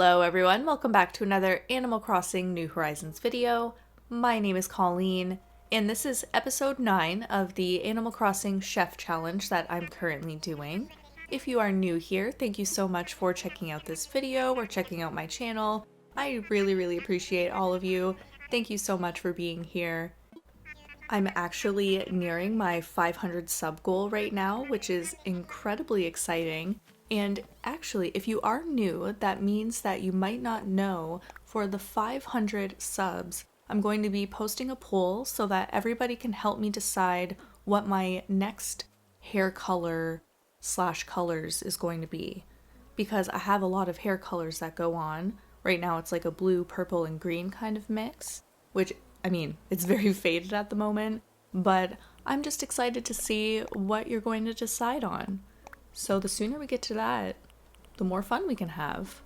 Hello everyone, welcome back to another Animal Crossing New Horizons video. My name is Colleen, and this is episode 9 of the Animal Crossing Chef Challenge that I'm currently doing. If you are new here, thank you so much for checking out this video or checking out my channel. I really appreciate all of you. Thank you so much for being here. I'm actually nearing my 500 sub goal right now, which is incredibly exciting. And actually, if you are new, that means that you might not know, for the 500 subs, I'm going to be posting a poll so that everybody can help me decide what my next hair color / colors is going to be. Because I have a lot of hair colors that go on. Right now it's like a blue, purple, and green kind of mix, which, I mean, it's very faded at the moment, but I'm just excited to see what you're going to decide on. So the sooner we get to that, the more fun we can have.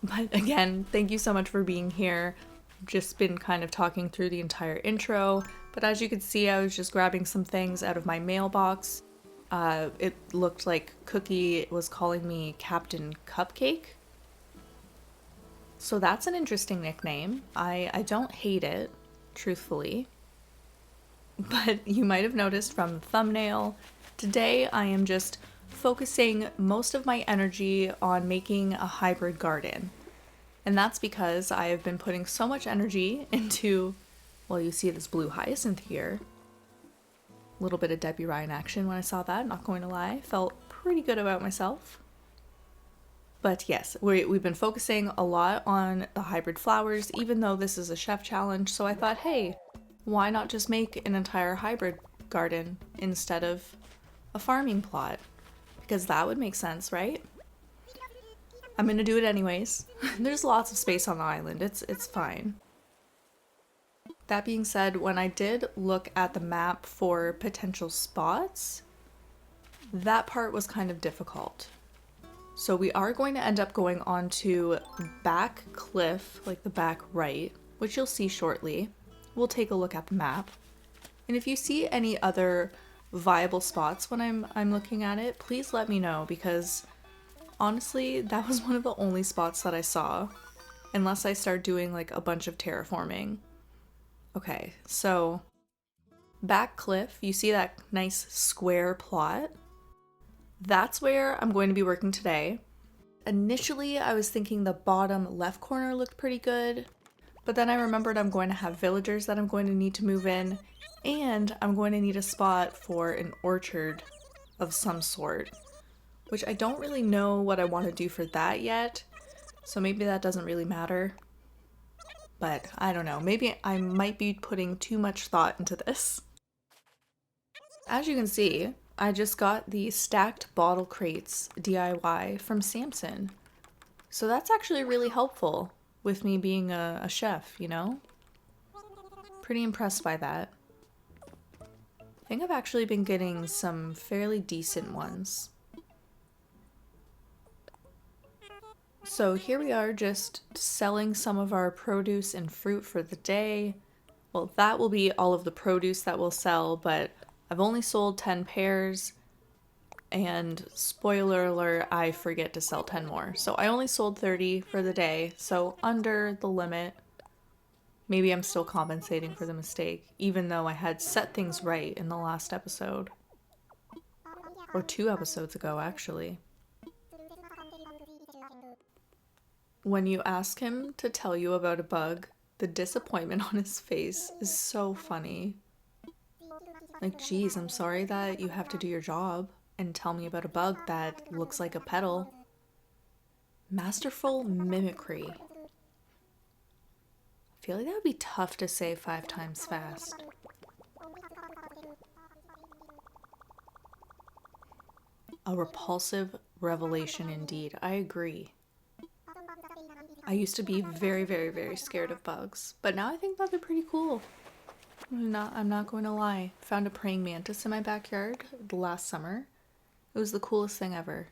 But again, thank you so much for being here. Just been kind of talking through the entire intro, but as you can see, I was just grabbing some things out of my mailbox. It looked like Cookie was calling me Captain Cupcake. So that's an interesting nickname. I don't hate it, truthfully. But you might have noticed from the thumbnail, today I am just focusing most of my energy on making a hybrid garden. And that's because I have been putting so much energy into, well, you see this blue hyacinth here. A little bit of Debbie Ryan action when I saw that, not going to lie. Felt pretty good about myself. But yes, we've been focusing a lot on the hybrid flowers, even though this is a chef challenge, so I thought, hey, why not just make an entire hybrid garden instead of a farming plot? Because that would make sense, right? I'm gonna do it anyways. There's lots of space on the island, it's fine. That being said, when I did look at the map for potential spots, that part was kind of difficult. So we are going to end up going on to back cliff, like the back right, which you'll see shortly. We'll take a look at the map. And if you see any other viable spots when I'm looking at it, please let me know, because honestly, that was one of the only spots that I saw, unless I start doing like a bunch of terraforming. Okay, so back cliff, you see that nice square plot? That's where I'm going to be working today. Initially, I was thinking the bottom left corner looked pretty good, but then I remembered I'm going to have villagers that I'm going to need to move in, and I'm going to need a spot for an orchard of some sort, which I don't really know what I want to do for that yet, so maybe that doesn't really matter. But I don't know, maybe I might be putting too much thought into this. As you can see, I just got the stacked bottle crates DIY from Samson. So that's actually really helpful with me being a chef, you know? Pretty impressed by that. I think I've actually been getting some fairly decent ones. So here we are, just selling some of our produce and fruit for the day. Well, that will be all of the produce that we'll sell, but I've only sold 10 pears, and spoiler alert, I forget to sell 10 more. So I only sold 30 for the day, so under the limit. Maybe I'm still compensating for the mistake, even though I had set things right in the last episode. Or 2 episodes ago, actually. When you ask him to tell you about a bug, the disappointment on his face is so funny. Like, geez, I'm sorry that you have to do your job and tell me about a bug that looks like a petal. Masterful mimicry. I feel like that would be tough to say 5 times fast. A repulsive revelation indeed. I agree. I used to be very scared of bugs, but now I think bugs are pretty cool. I'm not going to lie. Found a praying mantis in my backyard last summer. It was the coolest thing ever.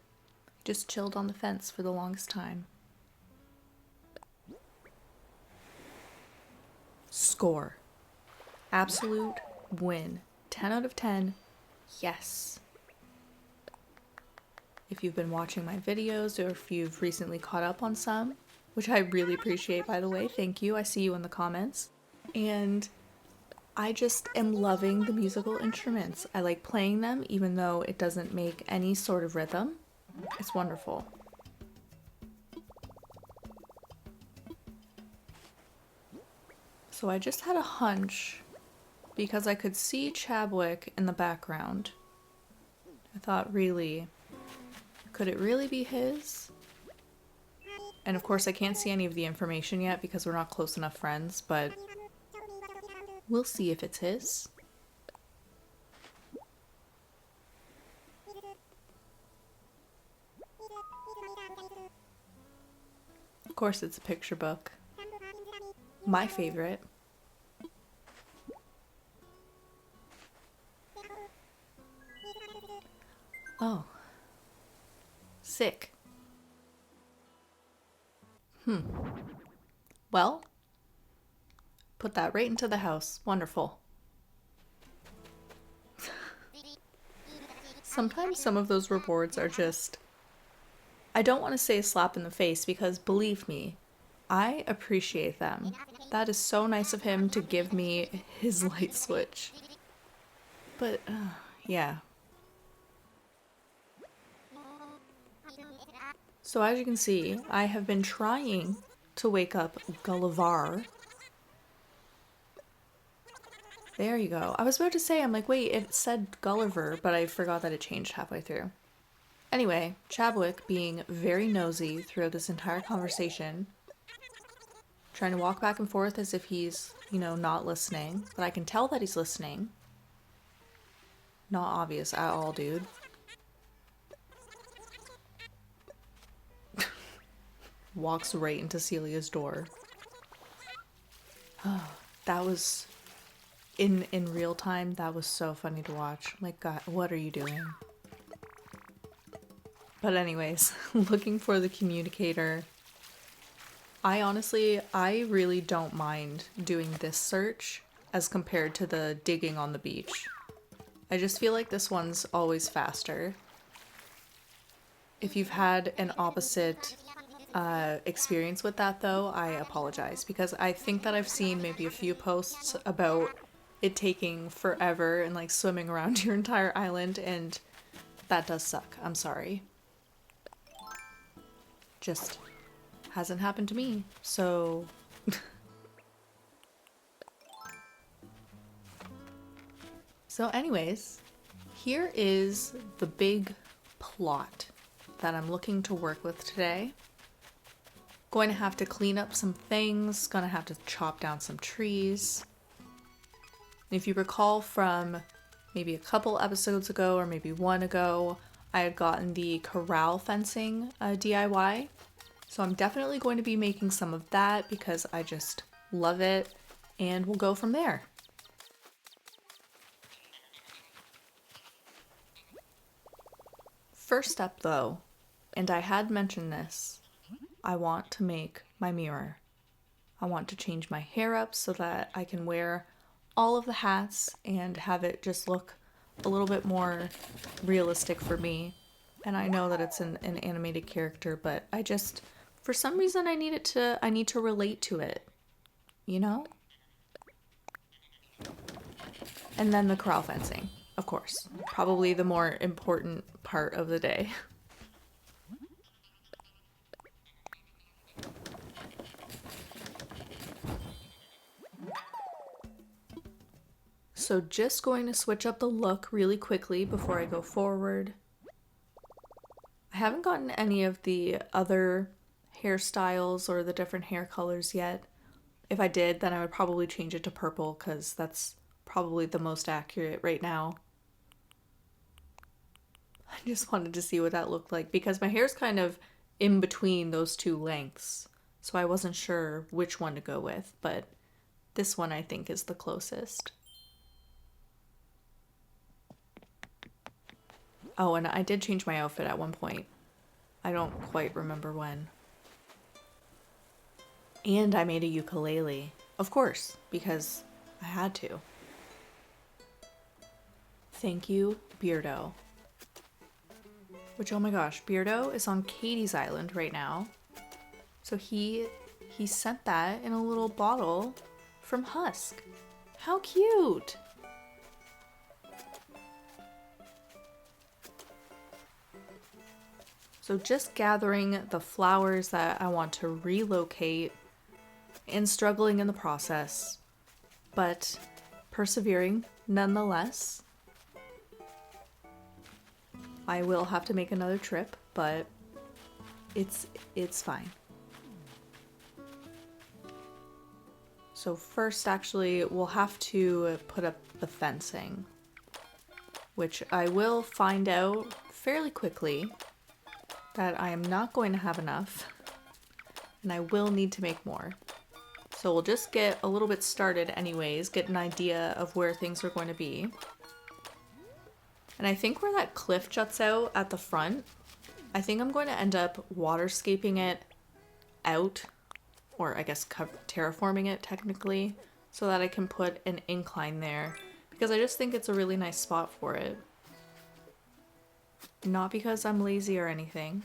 Just chilled on the fence for the longest time. Score. Absolute win. 10 out of 10. Yes. if you've been watching my videos or if you've recently caught up on some, which I really appreciate, by the way. Thank you. I see you in the comments. And I just am loving the musical instruments. I like playing them even though it doesn't make any sort of rhythm. It's wonderful. So I just had a hunch because I could see Chadwick in the background. I thought, really, could it really be his? And of course I can't see any of the information yet because we're not close enough friends, but we'll see if it's his. Of course it's a picture book. My favorite. Oh. Sick. Well, put that right into the house. Wonderful. Sometimes some of those rewards are just... I don't want to say a slap in the face because, believe me, I appreciate them. That is so nice of him to give me his light switch. But, yeah. So as you can see, I have been trying to wake up Gulliver. There you go. I was about to say, I'm like, wait, it said Gulliver, but I forgot that it changed halfway through. Anyway, Chadwick being very nosy throughout this entire conversation, trying to walk back and forth as if he's, you know, not listening, but I can tell that he's listening. Not obvious at all, dude. Walks right into Celia's door. Oh, that was, in real time, that was so funny to watch. Like, God, what are you doing? But anyways, looking for the communicator. I really don't mind doing this search as compared to the digging on the beach. I just feel like this one's always faster. If you've had an opposite experience with that though, I apologize because I think that I've seen maybe a few posts about it taking forever and like swimming around your entire island, and that does suck. I'm sorry. Just hasn't happened to me, so... So anyways, here is the big plot that I'm looking to work with today. Going to have to clean up some things, gonna have to chop down some trees. If you recall from maybe a couple episodes ago or maybe one ago, I had gotten the corral fencing DIY. So I'm definitely going to be making some of that because I just love it, and we'll go from there. First up though, and I had mentioned this, I want to make my mirror. I want to change my hair up so that I can wear all of the hats and have it just look a little bit more realistic for me. And I know that it's an animated character, but I just, for some reason I need to relate to it, you know? And then the corral fencing, of course. Probably the more important part of the day. So just going to switch up the look really quickly before I go forward. I haven't gotten any of the other hairstyles or the different hair colors yet. If I did, then I would probably change it to purple because that's probably the most accurate right now. I just wanted to see what that looked like because my hair's kind of in between those two lengths. So I wasn't sure which one to go with, but this one I think is the closest. Oh, and I did change my outfit at one point. I don't quite remember when. And I made a ukulele. Of course, because I had to. Thank you, Beardo. Which, oh my gosh, Beardo is on Katie's island right now. So he sent that in a little bottle from Husk. How cute! So just gathering the flowers that I want to relocate and struggling in the process, but persevering nonetheless. I will have to make another trip, but it's fine. So first, actually, we'll have to put up the fencing, which I will find out fairly quickly that I am not going to have enough, and I will need to make more. So we'll just get a little bit started anyways, get an idea of where things are going to be. And I think where that cliff juts out at the front, I think I'm going to end up waterscaping it out, or I guess terraforming it technically, so that I can put an incline there, because I just think it's a really nice spot for it. Not because I'm lazy or anything.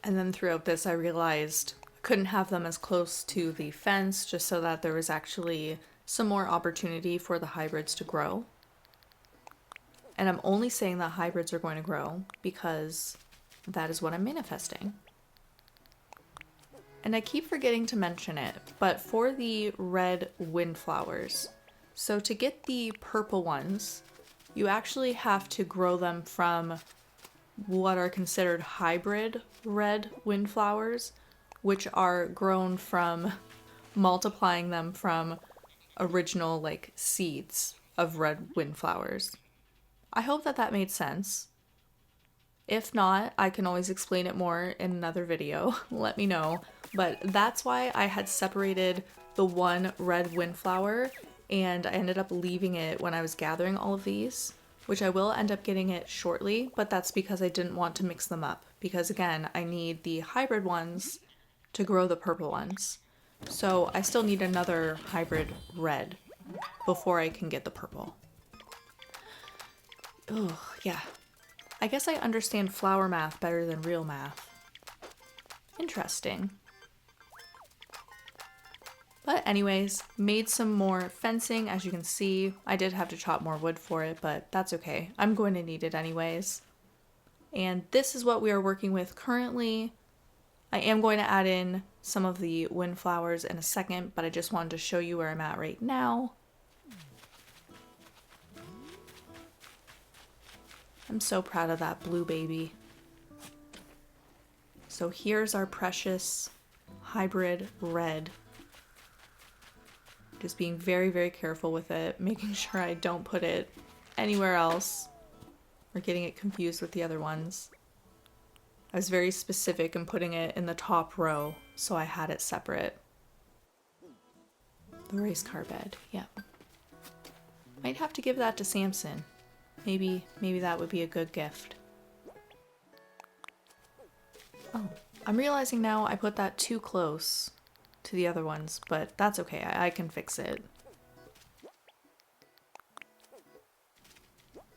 And then throughout this I realized I couldn't have them as close to the fence, just so that there was actually some more opportunity for the hybrids to grow. And I'm only saying that hybrids are going to grow because that is what I'm manifesting. And I keep forgetting to mention it, but for the red windflowers, so to get the purple ones, you actually have to grow them from what are considered hybrid red windflowers, which are grown from multiplying them from original like seeds of red windflowers. I hope that that made sense. If not, I can always explain it more in another video. Let me know. But that's why I had separated the one red windflower, and I ended up leaving it when I was gathering all of these, which I will end up getting it shortly, but that's because I didn't want to mix them up. Because again, I need the hybrid ones to grow the purple ones. So I still need another hybrid red before I can get the purple. Oh, yeah. I guess I understand flower math better than real math. Interesting. But anyways, made some more fencing. As you can see, I did have to chop more wood for it, but that's okay. I'm going to need it anyways. And this is what we are working with currently. I am going to add in some of the windflowers in a second, but I just wanted to show you where I'm at right now. I'm so proud of that blue baby. So here's our precious hybrid red. Just being very, very careful with it, making sure I don't put it anywhere else or getting it confused with the other ones. I was very specific in putting it in the top row, so I had it separate. The race car bed, yeah. Might have to give that to Samson. Maybe that would be a good gift. Oh, I'm realizing now I put that too close to the other ones, but that's okay, I can fix it.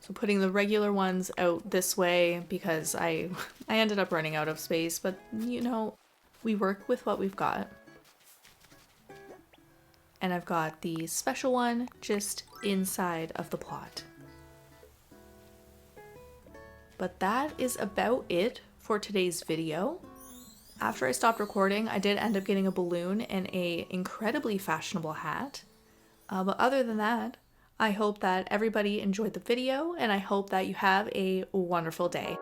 So putting the regular ones out this way because I ended up running out of space, but you know, we work with what we've got. And I've got the special one just inside of the plot. But that is about it for today's video. After I stopped recording, I did end up getting a balloon and an incredibly fashionable hat. But other than that, I hope that everybody enjoyed the video, and I hope that you have a wonderful day.